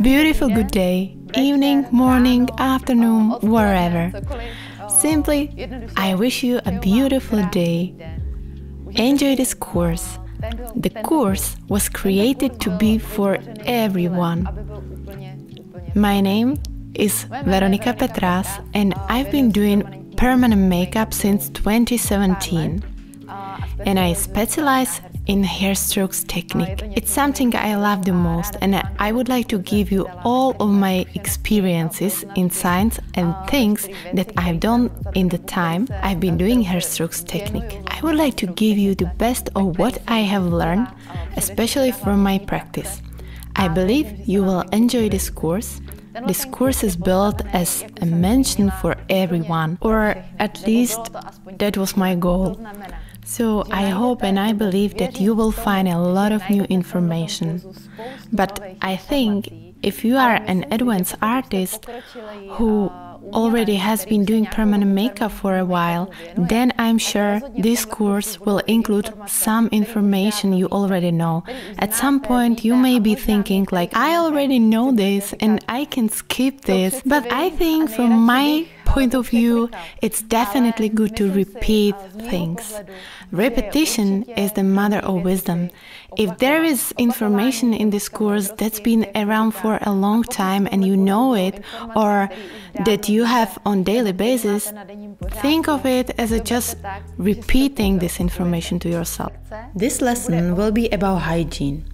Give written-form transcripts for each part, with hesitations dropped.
Beautiful good day, evening, morning, afternoon, wherever. Simply, I wish you a beautiful day. Enjoy this course. The course was created to be for everyone. My name is Veronika Petrás and I've been doing permanent makeup since 2017. And I specialize in hair strokes technique. It's something I love the most, and I would like to give you all of my experiences, insights and things that I've done in the time I've been doing hair strokes technique. I would like to give you the best of what I have learned, especially from my practice. I believe you will enjoy this course. This course is built as a mention for everyone, or at least that was my goal. So I hope and I believe that you will find a lot of new information. But I think if you are an advanced artist who already has been doing permanent makeup for a while, then I'm sure this course will include some information you already know. At some point you may be thinking like, I already know this and I can skip this, but I think from my point of view, it's definitely good to repeat things. Repetition is the mother of wisdom. If there is information in this course that's been around for a long time and you know it, or that you have on daily basis, think of it as just repeating this information to yourself. This lesson will be about hygiene.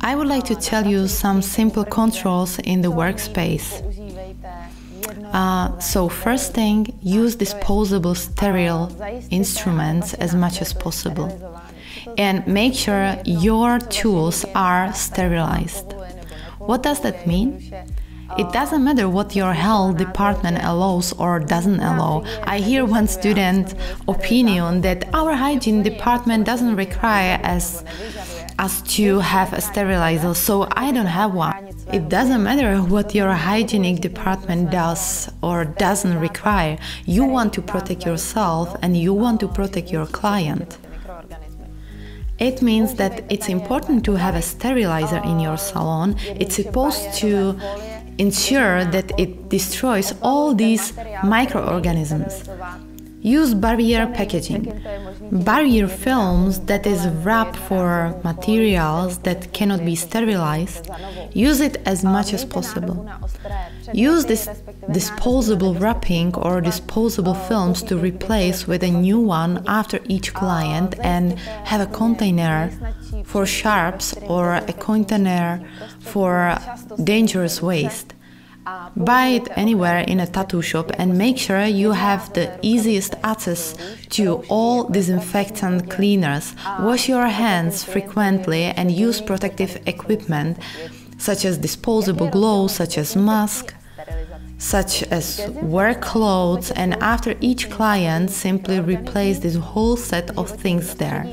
I would like to tell you some simple controls in the workspace. So first thing, use disposable sterile instruments as much as possible. And make sure your tools are sterilized. What does that mean? It doesn't matter what your health department allows or doesn't allow. I hear one student's opinion that our hygiene department doesn't require us to have a sterilizer, so I don't have one. It doesn't matter what your hygienic department does or doesn't require. You want to protect yourself and you want to protect your client. It means that it's important to have a sterilizer in your salon. It's supposed to ensure that it destroys all these microorganisms. Use barrier packaging. Barrier films that is wrapped for materials that cannot be sterilized. Use it as much as possible. Use this disposable wrapping or disposable films to replace with a new one after each client, and have a container for sharps or a container for dangerous waste. Buy it anywhere in a tattoo shop and make sure you have the easiest access to all disinfectant cleaners. Wash your hands frequently and use protective equipment such as disposable gloves, such as masks, such as work clothes, and after each client simply replace this whole set of things there.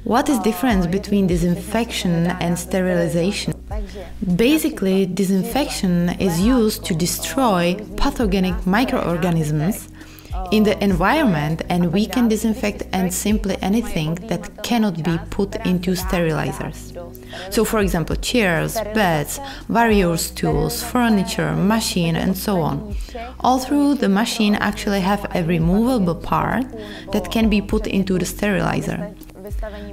What is the difference between disinfection and sterilization? Basically, disinfection is used to destroy pathogenic microorganisms in the environment, and we can disinfect and simply anything that cannot be put into sterilizers. So for example, chairs, beds, various tools, furniture, machine and so on. All through the machine actually have a removable part that can be put into the sterilizer.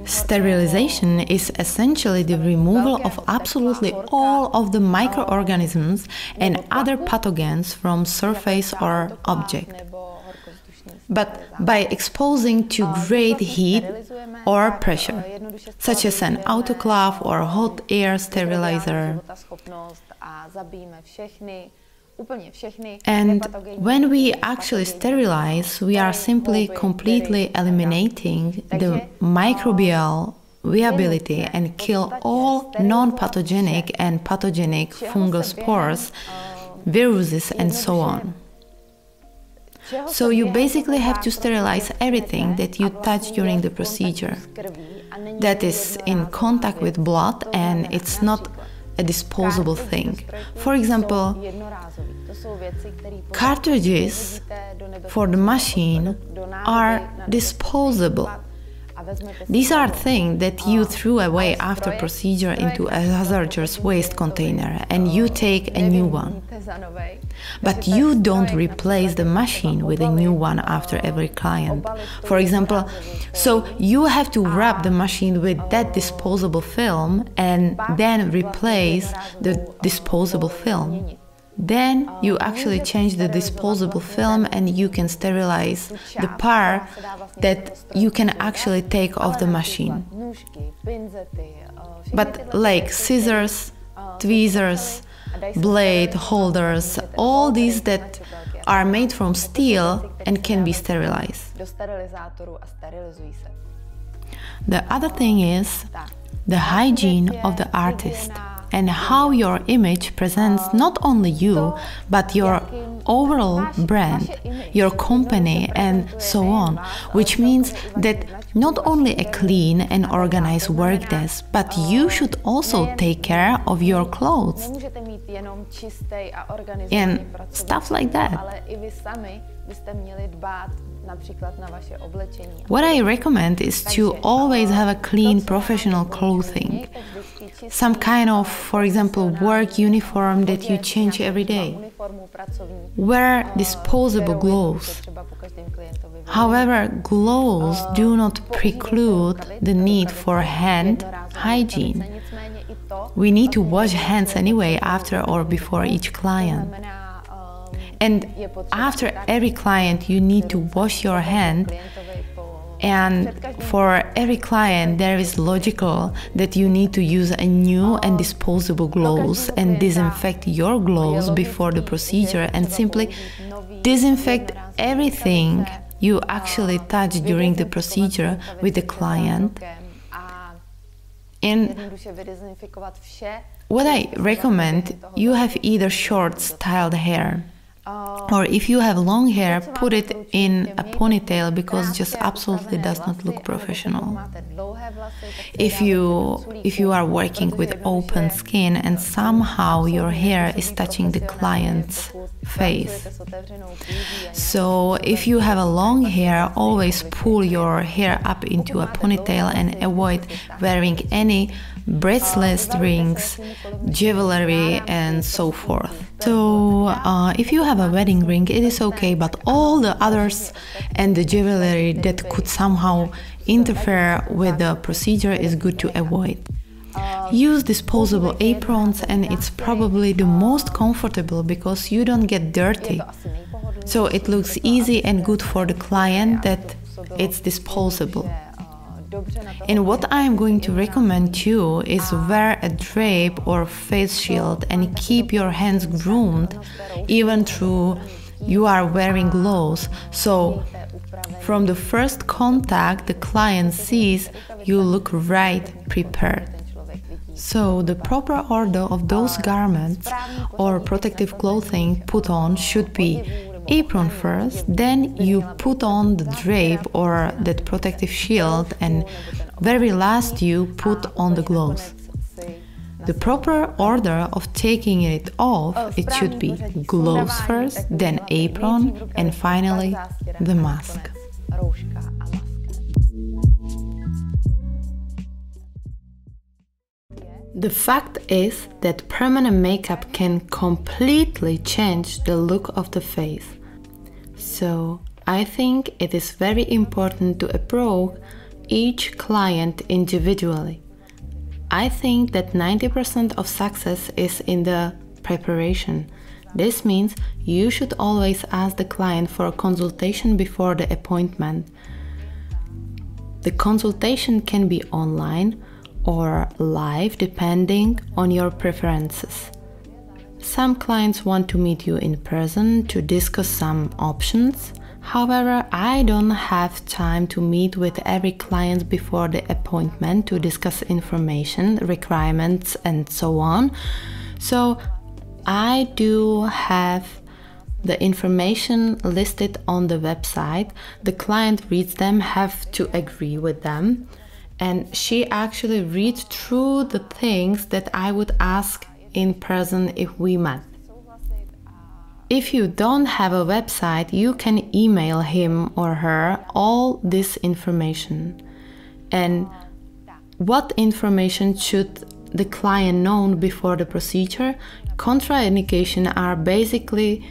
Sterilization is essentially the removal of absolutely all of the microorganisms and other pathogens from surface or object, but by exposing to great heat or pressure, such as an autoclave or hot air sterilizer. And when we actually sterilize, we are simply completely eliminating the microbial viability and kill all non-pathogenic and pathogenic fungal spores, viruses and so on. So you basically have to sterilize everything that you touch during the procedure that is in contact with blood, and it's not a disposable thing. For example, cartridges for the machine are disposable. These are things that you threw away after procedure into a hazardous waste container and you take a new one. But you don't replace the machine with a new one after every client. For example, so you have to wrap the machine with that disposable film and then replace the disposable film. Then you actually change the disposable film and you can sterilize the part that you can actually take off the machine. But like scissors, tweezers, blade holders, all these that are made from steel and can be sterilized. The other thing is the hygiene of the artist and how your image presents not only you, but your overall brand, your company, and so on, which means that not only a clean and organized work desk, but you should also take care of your clothes and stuff like that. What I recommend is to always have a clean professional clothing. Some kind of, for example, work uniform that you change every day. Wear disposable gloves. However, gloves do not preclude the need for hand hygiene. We need to wash hands anyway after or before each client. And after every client, you need to wash your hand. And for every client, there is logical that you need to use a new and disposable gloves and disinfect your gloves before the procedure and simply disinfect everything you actually touch during the procedure with the client. And what I recommend, you have either short styled hair, or if you have long hair, put it in a ponytail because it just absolutely does not look professional. If you are working with open skin and somehow your hair is touching the client's face. So if you have a long hair, always pull your hair up into a ponytail and avoid wearing any bracelets, rings, jewelry, and so forth. So if you have a wedding ring, it is okay, but all the others and the jewelry that could somehow interfere with the procedure is good to avoid. Use disposable aprons, and it's probably the most comfortable because you don't get dirty. So it looks easy and good for the client that it's disposable. And what I am going to recommend too is wear a drape or face shield and keep your hands groomed even though you are wearing gloves. So from the first contact the client sees you look right prepared. So the proper order of those garments or protective clothing put on should be apron first, then you put on the drape or that protective shield, and very last you put on the gloves. The proper order of taking it off, it should be gloves first, then apron, and finally the mask. The fact is that permanent makeup can completely change the look of the face. So I think it is very important to approach each client individually. I think that 90% of success is in the preparation. This means you should always ask the client for a consultation before the appointment. The consultation can be online or live depending on your preferences. Some clients want to meet you in person to discuss some options. However, I don't have time to meet with every client before the appointment to discuss information, requirements, and so on. So I do have the information listed on the website. The client reads them, have to agree with them. And she actually reads through the things that I would ask in person if we met. If you don't have a website, you can email him or her all this information. And what information should the client know before the procedure? Contraindications are basically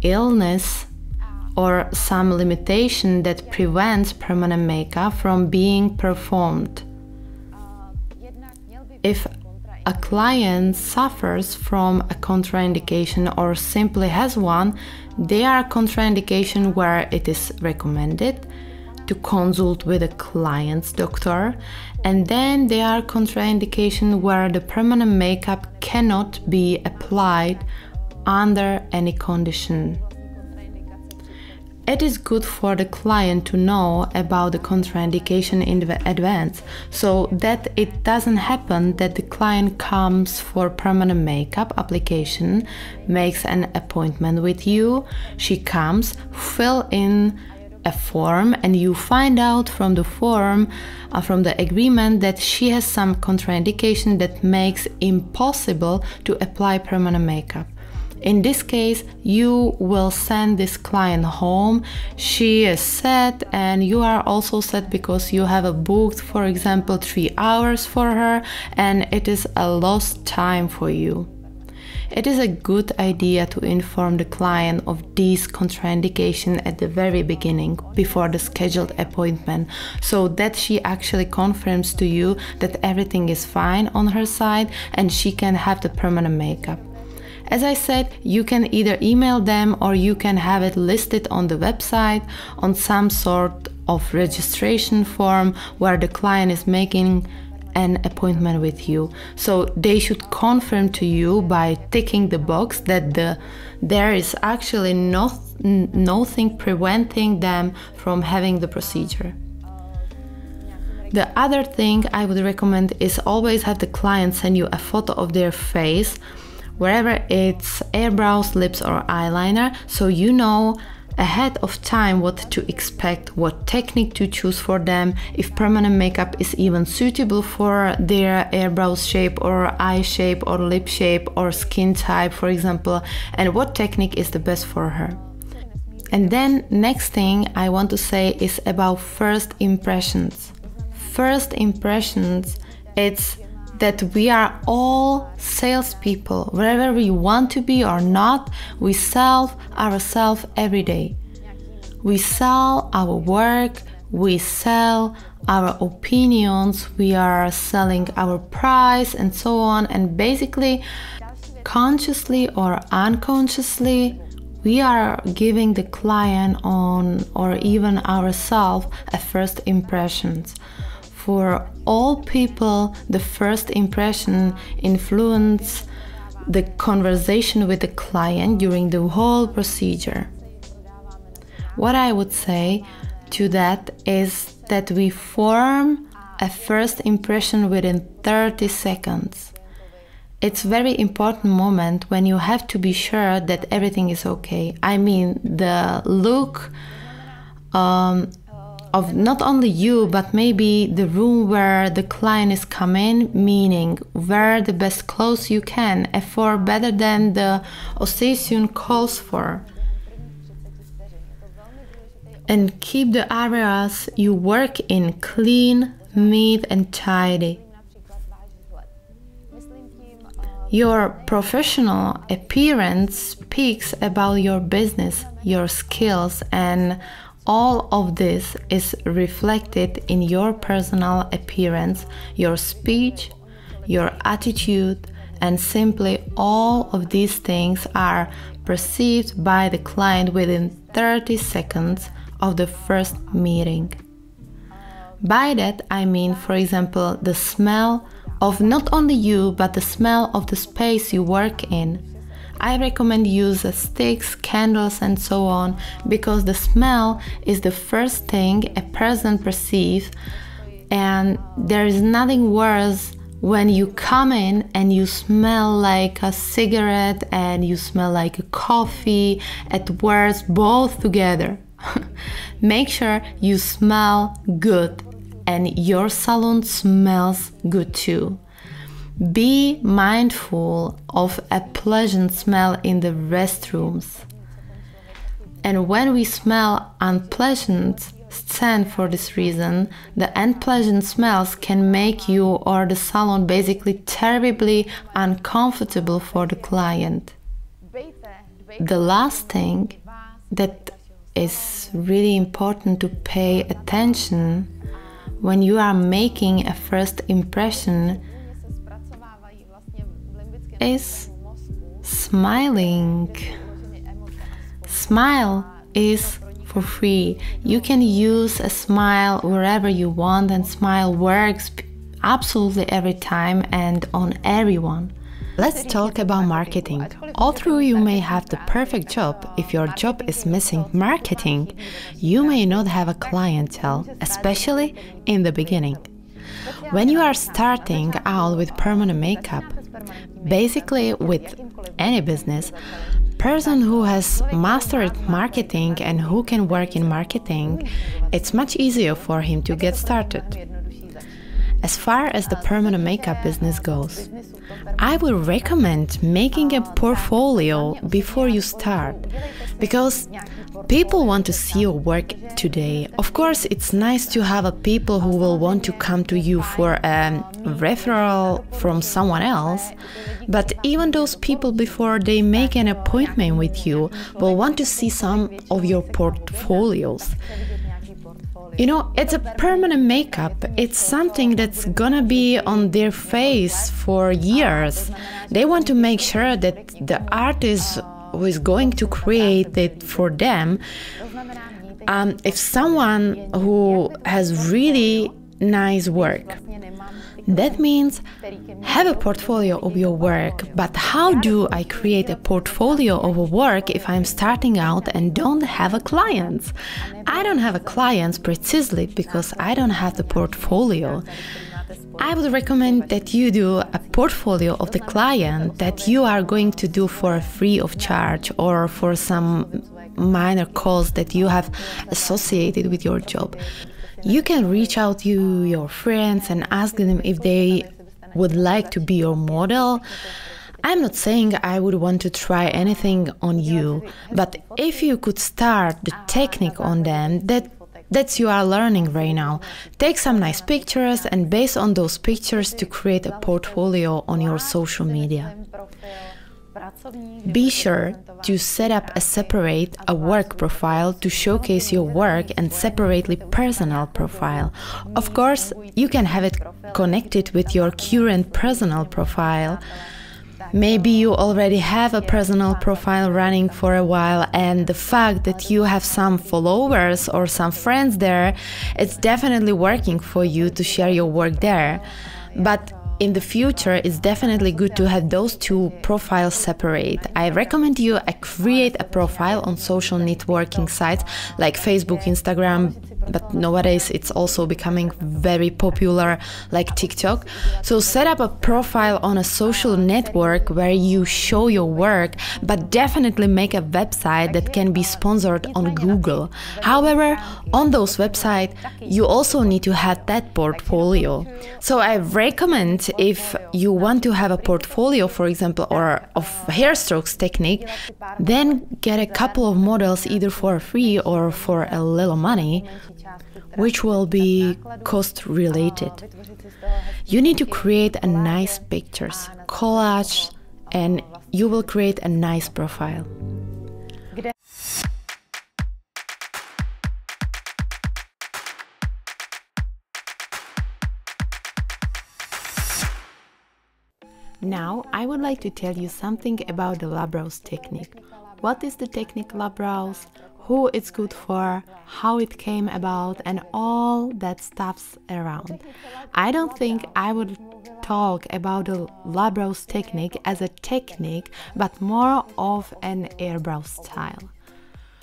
illness or some limitation that prevents permanent makeup from being performed. If a client suffers from a contraindication or simply has one, there are contraindications where it is recommended to consult with a client's doctor, and then there are contraindications where the permanent makeup cannot be applied under any condition. It is good for the client to know about the contraindication in advance, so that it doesn't happen that the client comes for permanent makeup application, makes an appointment with you, she comes, fill in a form, and you find out from the form, from the agreement, that she has some contraindication that makes impossible to apply permanent makeup. In this case, you will send this client home. She is set and you are also set because you have booked, for example, 3 hours for her, and it is a lost time for you. It is a good idea to inform the client of these contraindications at the very beginning, before the scheduled appointment, so that she actually confirms to you that everything is fine on her side and she can have the permanent makeup. As I said, you can either email them or you can have it listed on the website on some sort of registration form where the client is making an appointment with you. So they should confirm to you by ticking the box that there is actually nothing preventing them from having the procedure. The other thing I would recommend is always have the client send you a photo of their face, wherever it's eyebrows, lips or eyeliner, so you know ahead of time what to expect, what technique to choose for them, if permanent makeup is even suitable for their eyebrows shape or eye shape or lip shape or skin type, for example, and what technique is the best for her. And then next thing I want to say is about first impressions. First impressions, it's that we are all salespeople. Wherever we want to be or not, we sell ourselves every day. We sell our work, we sell our opinions, we are selling our price and so on. And basically, consciously or unconsciously, we are giving the client on or even ourselves a first impressions. For all people, the first impression influences the conversation with the client during the whole procedure. What I would say to that is that we form a first impression within 30 seconds. It's a very important moment when you have to be sure that everything is okay. I mean, the look of not only you, but maybe the room where the client is coming, meaning wear the best clothes you can, for better than the occasion calls for. And keep the areas you work in clean, neat and tidy. Your professional appearance speaks about your business, your skills, and all of this is reflected in your personal appearance, your speech, your attitude, and simply all of these things are perceived by the client within 30 seconds of the first meeting. By that I mean, for example, the smell of not only you, but the smell of the space you work in. I recommend use sticks, candles and so on, because the smell is the first thing a person perceives, and there is nothing worse when you come in and you smell like a cigarette and you smell like a coffee, at worst both together. Make sure you smell good and your salon smells good too. Be mindful of a pleasant smell in the restrooms. And when we smell unpleasant stand for this reason. The unpleasant smells can make you or the salon basically terribly uncomfortable for the client. The last thing that is really important to pay attention when you are making a first impression is smiling. Smile is for free. You can use a smile wherever you want, and smile works absolutely every time and on everyone. Let's talk about marketing. Although you may have the perfect job, if your job is missing marketing, you may not have a clientele, especially in the beginning. When you are starting out with permanent makeup, basically with any business, person who has mastered marketing and who can work in marketing, it's much easier for him to get started. As far as the permanent makeup business goes, I would recommend making a portfolio before you start, because people want to see your work today. Of course, it's nice to have a people who will want to come to you for a referral from someone else, but even those people, before they make an appointment with you, will want to see some of your portfolios. You know, it's a permanent makeup. It's something that's gonna be on their face for years. They want to make sure that the artist who is going to create it for them, if someone who has really nice work, that means have a portfolio of your work. But how do I create a portfolio of a work if I'm starting out and don't have a client? I don't have a client precisely because I don't have the portfolio. I would recommend that you do a portfolio of the client that you are going to do for free of charge or for some minor cost that you have associated with your job. You can reach out to your friends and ask them if they would like to be your model. I'm not saying I would want to try anything on you, but if you could start the technique on them, that's you are learning right now. Take some nice pictures and based on those pictures to create a portfolio on your social media. Be sure to set up a work profile to showcase your work and separately personal profile. Of course, you can have it connected with your current personal profile. Maybe you already have a personal profile running for a while, and the fact that you have some followers or some friends there, it's definitely working for you to share your work there. But in the future, it's definitely good to have those two profiles separate. I recommend you create a profile on social networking sites like Facebook, Instagram, but nowadays it's also becoming very popular like TikTok. So set up a profile on a social network where you show your work, but definitely make a website that can be sponsored on Google. However, on those websites, you also need to have that portfolio. So I recommend, if you want to have a portfolio, for example, or of hairstrokes technique, then get a couple of models either for free or for a little money, which will be cost related. You need to create a nice pictures, collage, and you will create a nice profile. Now, I would like to tell you something about the labrows technique. What is the technique labrows? Who it's good for, how it came about, and all that stuffs around. I don't think I would talk about the labrows technique as a technique, but more of an eyebrow style.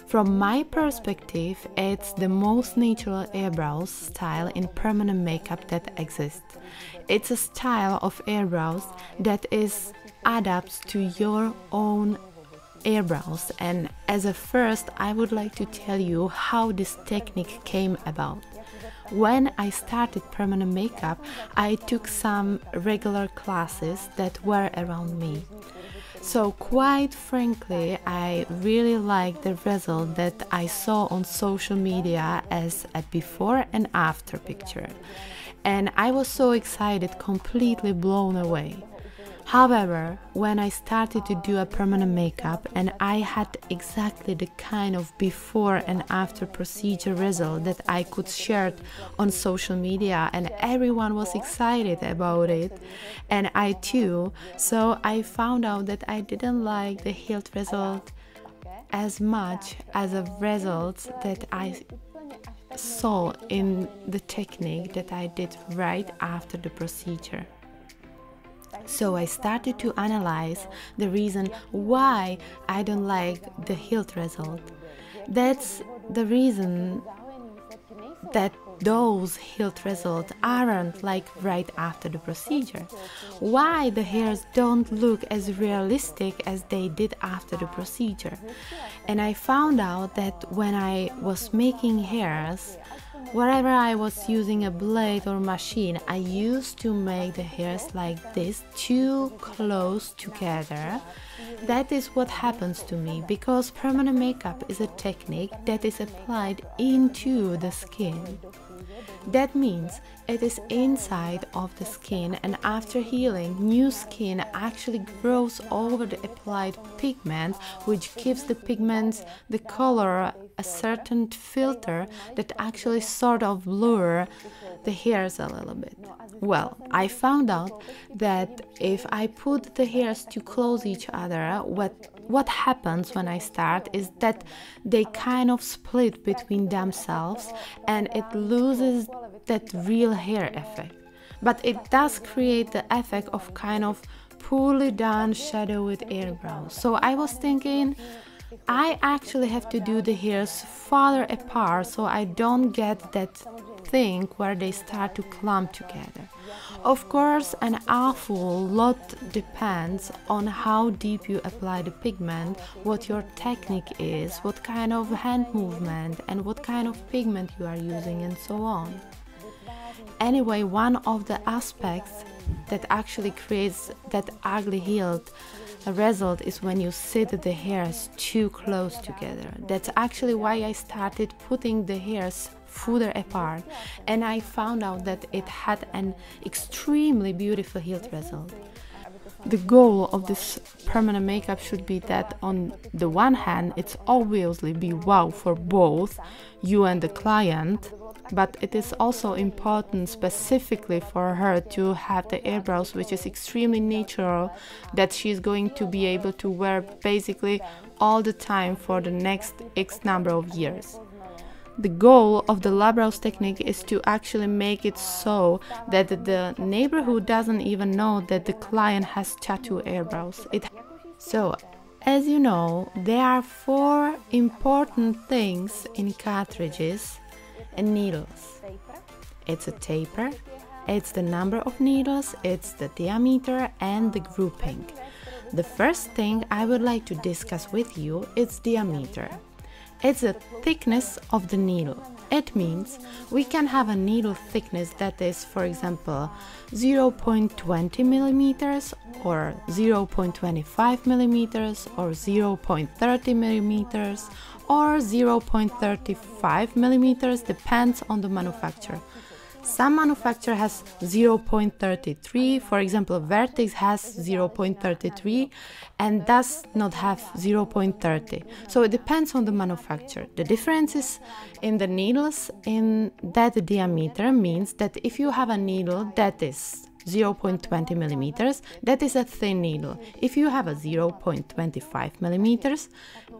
From my perspective, it's the most natural eyebrows style in permanent makeup that exists. It's a style of eyebrows that is adapts to your own eyebrows, and as a first I would like to tell you how this technique came about. When I started permanent makeup, I took some regular classes that were around me. So quite frankly, I really like the result that I saw on social media as a before and after picture. And I was so excited, completely blown away. However, when I started to do a permanent makeup and I had exactly the kind of before and after procedure result that I could share on social media, and everyone was excited about it, and I too, so I found out that I didn't like the healed result as much as the results that I saw in the technique that I did right after the procedure. So I started to analyze the reason why I don't like the healed result. That's the reason that those healed results aren't like right after the procedure. Why the hairs don't look as realistic as they did after the procedure. And I found out that when I was making hairs, wherever I was using a blade or machine, I used to make the hairs like this, too close together. That is what happens to me, because permanent makeup is a technique that is applied into the skin. That means it is inside of the skin, and after healing, new skin actually grows over the applied pigment, which gives the pigments the color, a certain filter that actually sort of blur the hairs a little bit. Well, I found out that if I put the hairs too close each other, what happens when I start is that they kind of split between themselves and it loses that real hair effect. But it does create the effect of kind of poorly done shadow with eyebrows. So I was thinking, I actually have to do the hairs farther apart so I don't get that thing where they start to clump together. Of course, an awful lot depends on how deep you apply the pigment, what your technique is, what kind of hand movement and what kind of pigment you are using, and so on. Anyway, one of the aspects that actually creates that ugly healed result is when you sit the hairs too close together. That's actually why I started putting the hairs further apart, and I found out that it had an extremely beautiful healed result. The goal of this permanent makeup should be that on the one hand it's obviously be wow for both you and the client, but it is also important specifically for her to have the eyebrows which is extremely natural, that she's going to be able to wear basically all the time for the next X number of years. The goal of the Labrows technique is to actually make it so that the neighborhood doesn't even know that the client has tattoo eyebrows. So, as you know, there are 4 important things in cartridges and needles. It's a taper, it's the number of needles, it's the diameter and the grouping. The first thing I would like to discuss with you is diameter. It's the thickness of the needle. It means we can have a needle thickness that is, for example, 0.20 millimeters or 0.25 millimeters or 0.30 millimeters or 0.35 millimeters, depends on the manufacturer. Some manufacturer has 0.33, for example, Vertex has 0.33 and does not have 0.30. So it depends on the manufacturer. The differences in the needles in that diameter means that if you have a needle that is 0.20 millimeters, that is a thin needle. If you have a 0.25 millimeters,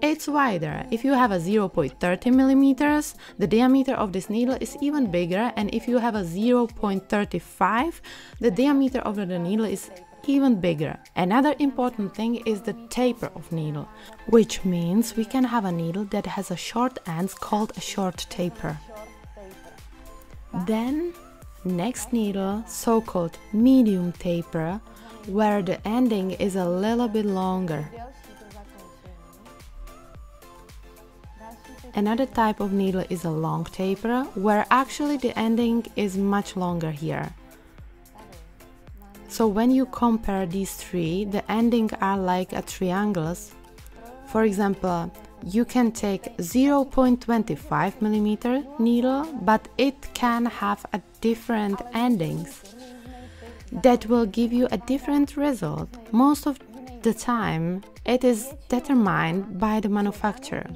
it's wider. If you have a 0.30 millimeters, the diameter of this needle is even bigger, and if you have a 0.35, the diameter of the needle is even bigger. Another important thing is the taper of needle, which means we can have a needle that has a short end called a short taper. Then next needle, so-called medium taper, where the ending is a little bit longer. Another type of needle is a long taper, where actually the ending is much longer here. So when you compare these three, the endings are like a triangles. For example, you can take 0.25 millimeter needle, but it can have a different endings. That will give you a different result. Most of the time, it is determined by the manufacturer.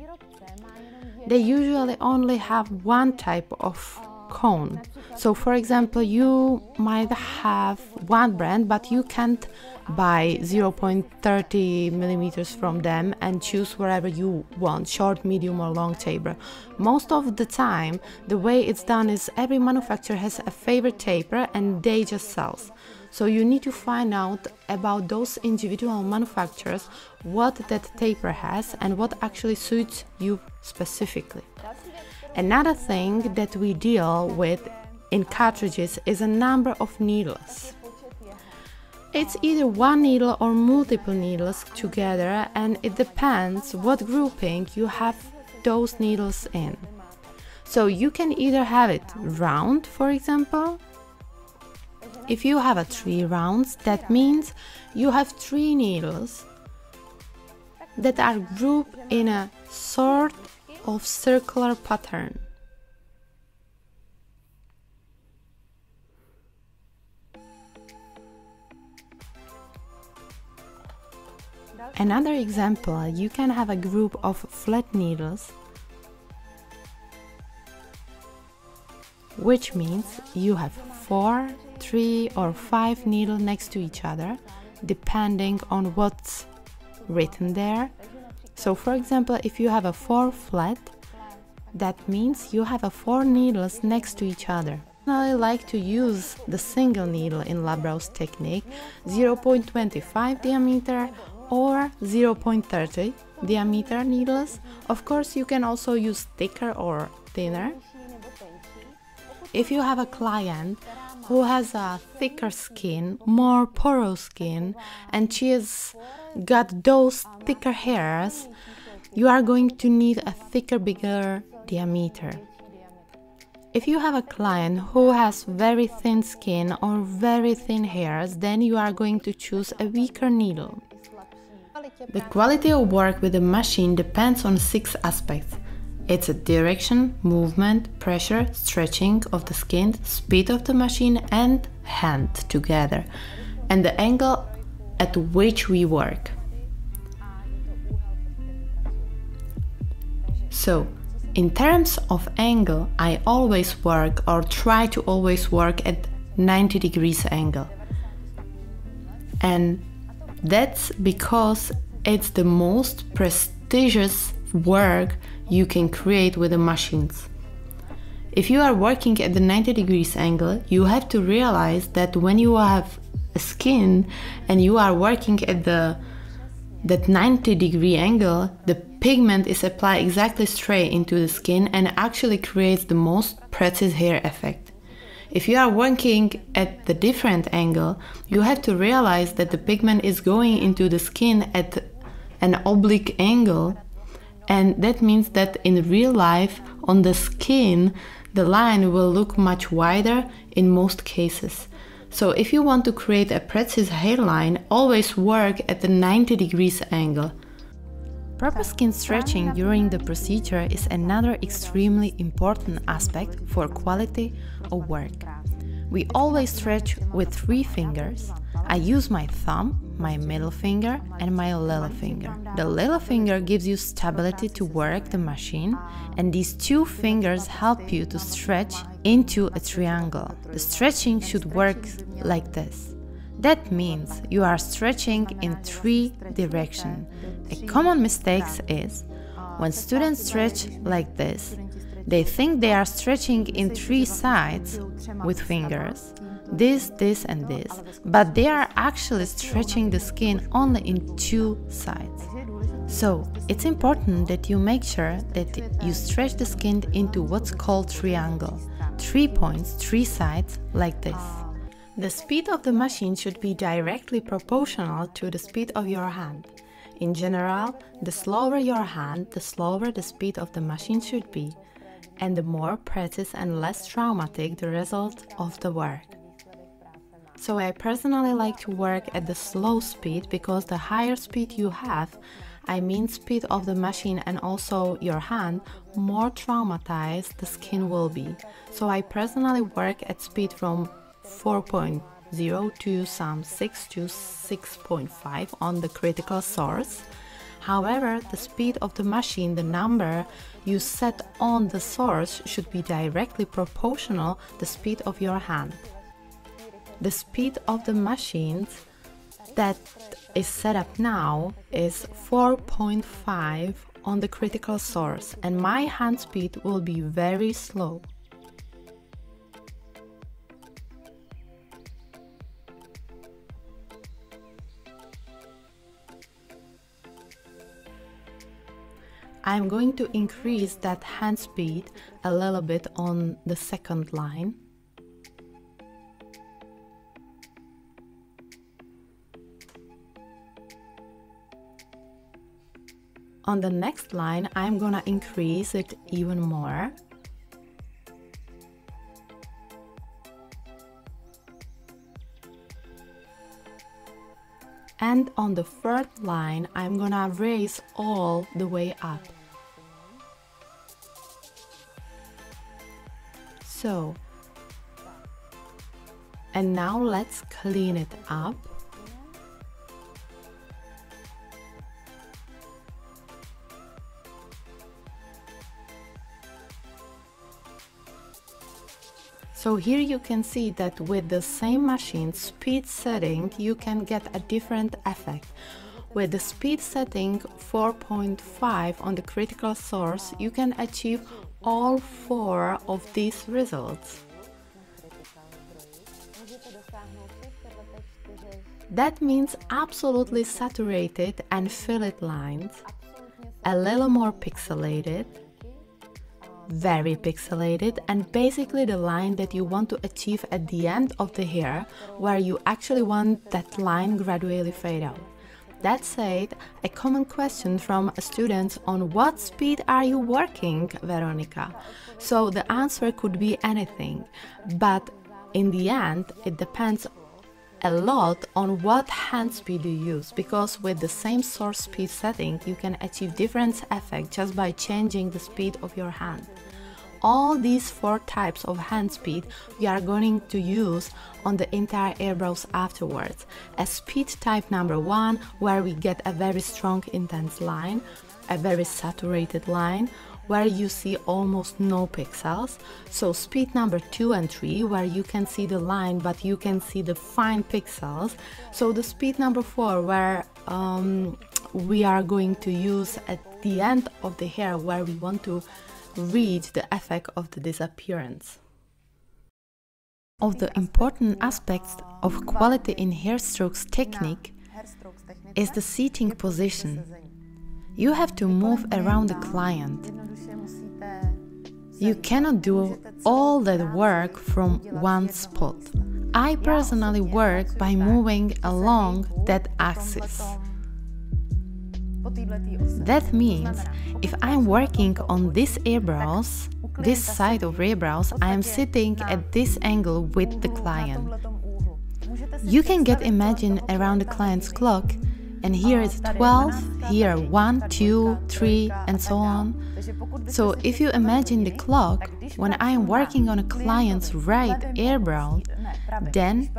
They usually only have one type of cone. So for example, you might have one brand, but you can't buy 0.30 millimeters from them and choose wherever you want, short, medium or long taper. Most of the time, the way it's done is every manufacturer has a favorite taper and they just sells. So you need to find out about those individual manufacturers what that taper has and what actually suits you specifically. Another thing that we deal with in cartridges is a number of needles. It's either one needle or multiple needles together, and it depends what grouping you have those needles in. So you can either have it round, for example. If you have a 3 rounds, that means you have 3 needles that are grouped in a sort of circular pattern. Another example, you can have a group of flat needles, which means you have 4, 3 or 5 needles next to each other, depending on what's written there. So for example, if you have a 4 flat, that means you have a 4 needles next to each other. I like to use the single needle in Labrau's technique, 0.25 diameter or 0.30 diameter needles. Of course, you can also use thicker or thinner. If you have a client who has a thicker skin, more porous skin, and she has got those thicker hairs, you are going to need a thicker, bigger diameter. If you have a client who has very thin skin or very thin hairs, then you are going to choose a weaker needle. The quality of work with the machine depends on 6 aspects. It's a direction, movement, pressure, stretching of the skin, speed of the machine and hand together, and the angle at which we work. So, in terms of angle, I always work or try to always work at 90 degrees angle. And that's because it's the most prestigious work you can create with the machines. If you are working at the 90 degrees angle, you have to realize that when you have a skin and you are working at that 90 degree angle, the pigment is applied exactly straight into the skin and actually creates the most precise hair effect. If you are working at the different angle, you have to realize that the pigment is going into the skin at an oblique angle, and that means that in real life on the skin the line will look much wider in most cases. So if you want to create a precise hairline, always work at the 90 degrees angle. Proper skin stretching during the procedure is another extremely important aspect for quality of work. We always stretch with 3 fingers. I use my thumb, my middle finger and my little finger. The little finger gives you stability to work the machine, and these 2 fingers help you to stretch into a triangle. The stretching should work like this. That means you are stretching in 3 directions. A common mistake is when students stretch like this, they think they are stretching in 3 sides with fingers, this, and this, but they are actually stretching the skin only in 2 sides. So it's important that you make sure that you stretch the skin into what's called triangle, 3 points, 3 sides, like this. The speed of the machine should be directly proportional to the speed of your hand. In general, the slower your hand, the slower the speed of the machine should be, and the more precise and less traumatic the result of the work. So I personally like to work at the slow speed because the higher speed you have, I mean speed of the machine and also your hand, more traumatized the skin will be. So I personally work at speed from 4.0 to some 6 to 6.5 on the critical source. However, the speed of the machine, the number you set on the source, should be directly proportional to the speed of your hand. The speed of the machine that is set up now is 4.5 on the critical source, and my hand speed will be very slow. I'm going to increase that hand speed a little bit on the second line. On the next line, I'm gonna increase it even more. And on the third line, I'm gonna raise all the way up. So, and now let's clean it up. So here you can see that with the same machine speed setting, you can get a different effect. With the speed setting 4.5 on the critical source, you can achieve all four of these results. That means absolutely saturated and fillet lines, a little more pixelated, very pixelated, and basically the line that you want to achieve at the end of the hair, where you actually want that line gradually fade out. That said, a common question from students: on what speed are you working, Veronika? So the answer could be anything, but in the end it depends a lot on what hand speed you use, because with the same source speed setting you can achieve different effect just by changing the speed of your hand. All these four types of hand speed we are going to use on the entire eyebrows afterwards. A speed type number 1, where we get a very strong intense line, a very saturated line, where you see almost no pixels. So speed number 2 and 3, where you can see the line but you can see the fine pixels. So the speed number 4, where we are going to use at the end of the hair, where we want to reach the effect of the disappearance. Of the important aspects of quality in hair strokes technique is the seating position. You have to move around the client. You cannot do all that work from one spot. I personally work by moving along that axis. That means if I'm working on these eyebrows, this side of eyebrows, I am sitting at this angle with the client. You can get imagine around the client's clock, and here is 12, here 1, 2, 3, and so on. So if you imagine the clock, when I am working on a client's right eyebrow, then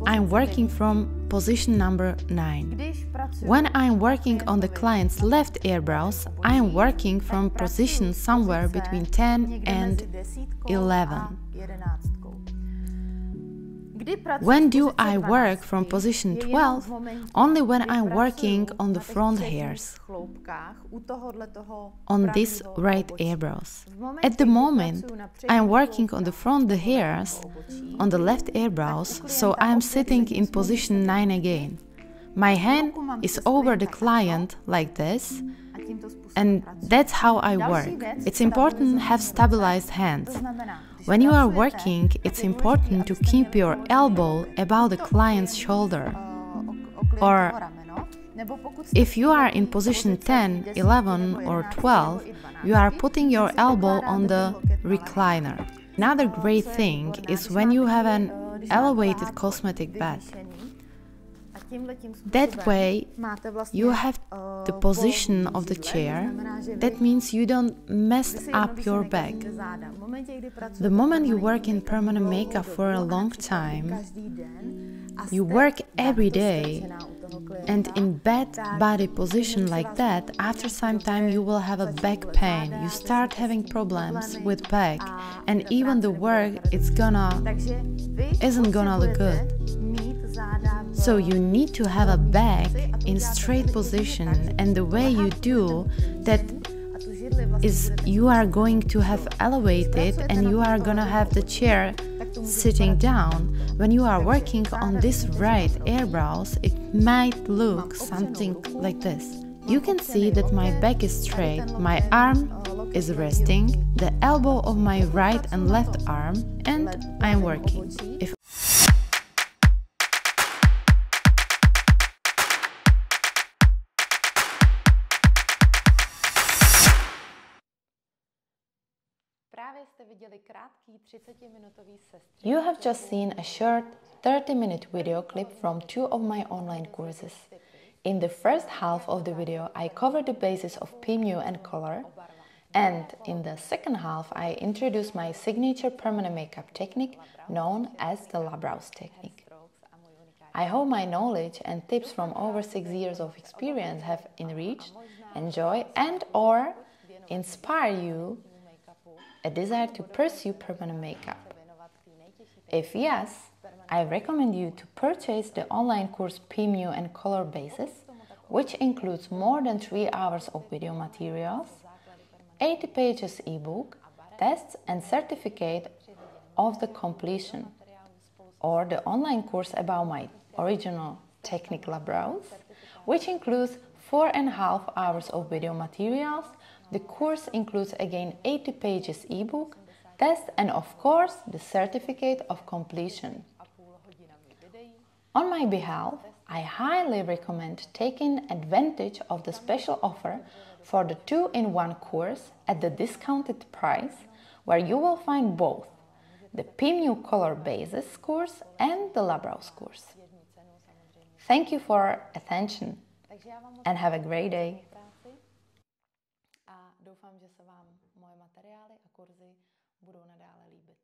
I'm working from position number 9. When I'm working on the client's left eyebrows, I am working from position somewhere between 10 and 11. When do I work from position 12? Only when I'm working on the front hairs, on these right eyebrows. At the moment, I'm working on the front hairs, on the left eyebrows, so I'm sitting in position 9 again. My hand is over the client like this, and that's how I work. It's important to have stabilized hands. When you are working, it's important to keep your elbow above the client's shoulder. Or if you are in position 10, 11 or 12, you are putting your elbow on the recliner. Another great thing is when you have an elevated cosmetic bed. That way, you have the position of the chair. That means you don't mess up your back. The moment you work in permanent makeup for a long time, you work every day, and in bad body position like that, after some time you will have a back pain. You start having problems with back, and even the work isn't gonna look good. So you need to have a back in straight position, and the way you do that is you are going to have elevated and you are gonna have the chair sitting down. When you are working on this right eyebrows, it might look something like this. You can see that my back is straight, my arm is resting, the elbow of my right and left arm, and I'm working. You have just seen a short 30-minute video clip from 2 of my online courses. In the first half of the video, I covered the basis of PMU and color, and in the second half, I introduced my signature permanent makeup technique known as the Labrows technique. I hope my knowledge and tips from over 6 years of experience have enriched, enjoyed, and/or inspire you a desire to pursue permanent makeup. If yes, I recommend you to purchase the online course PMU and Color Basis, which includes more than 3 hours of video materials, 80 pages ebook, tests and certificate of the completion, or the online course about my original technique Labrows, which includes 4.5 hours of video materials. The course includes again 80 pages ebook, test, and of course the certificate of completion. On my behalf, I highly recommend taking advantage of the special offer for the 2-in-1 course at the discounted price, where you will find both the PMU Color Basis course and the Labrows course. Thank you for attention and have a great day. A doufám, že se vám moje materiály a kurzy budou nadále líbit.